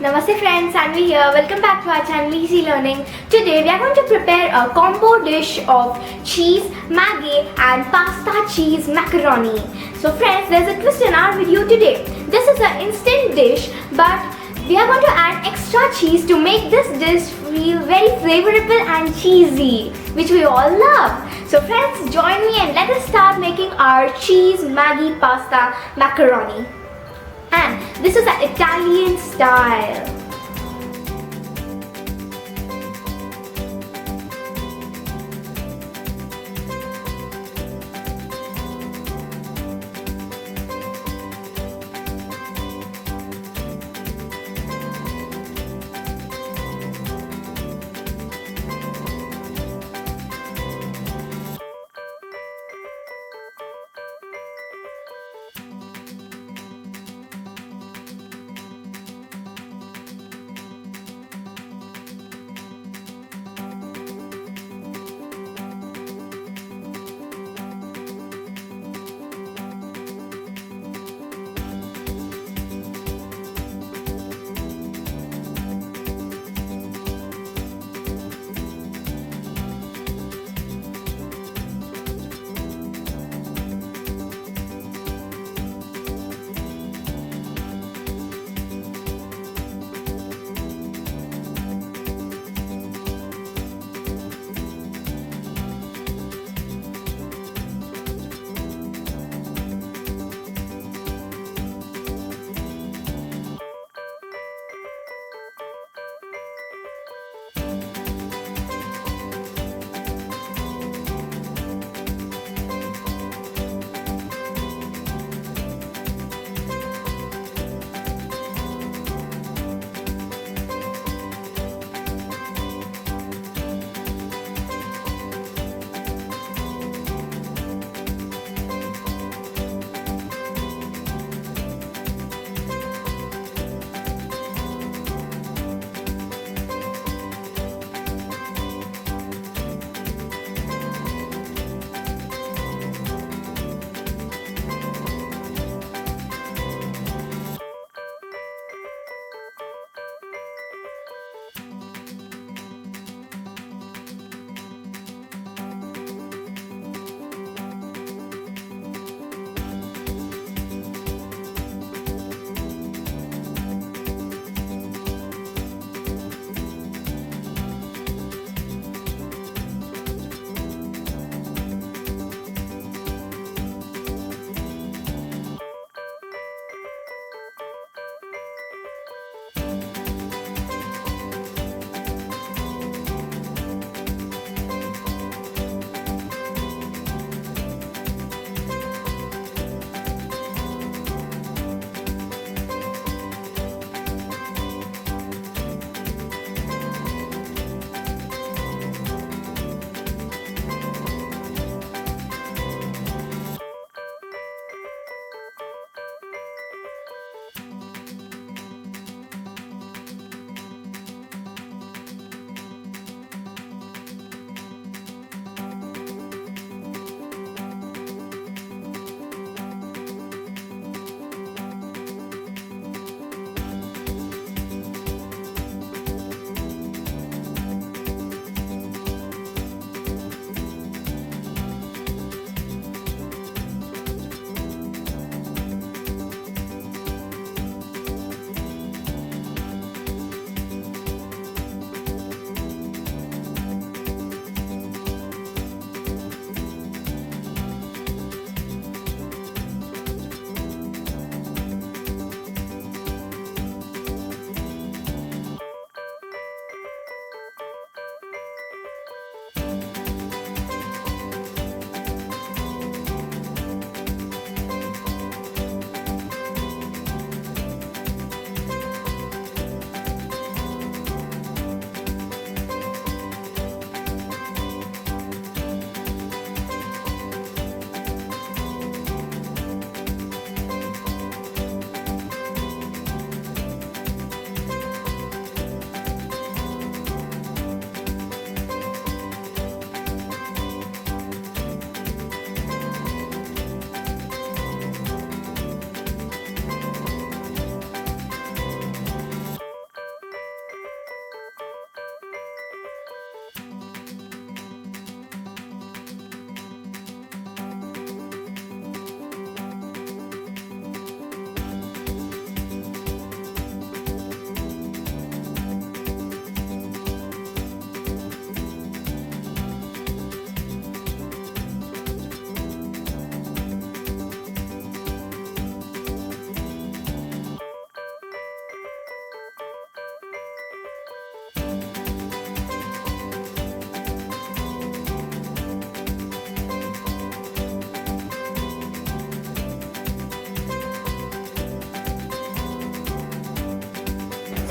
Namaste friends, Anvi here. Welcome back to our channel Easy Learning. Today we are going to prepare a combo dish of cheese, Maggi and pasta cheese macaroni. So friends, there's a twist in our video today. This is an instant dish, but we are going to add extra cheese to make this dish feel very flavorful and cheesy, which we all love. So friends, join me and let us start making our cheese, Maggi, pasta macaroni. And this is an Italian style.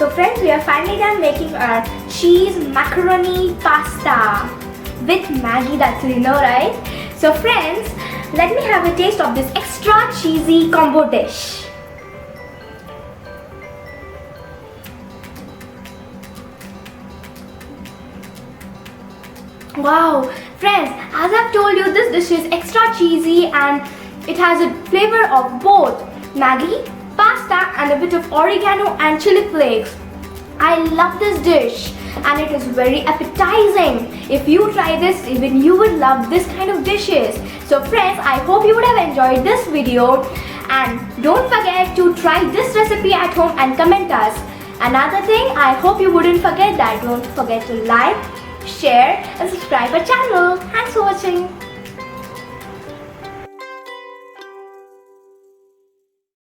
So friends, we are finally done making our cheese macaroni pasta with Maggi, that's you know, right? So friends, let me have a taste of this extra cheesy combo dish. Wow, friends, as I've told you, this dish is extra cheesy and it has a flavor of both Maggi, pasta and a bit of oregano and chili flakes. I love this dish and it is very appetizing. If you try this, even you would love this kind of dishes. So friends, I hope you would have enjoyed this video and don't forget to try this recipe at home and comment us. Another thing, I hope you wouldn't forget that. Don't forget to like, share and subscribe our channel. Thanks for watching.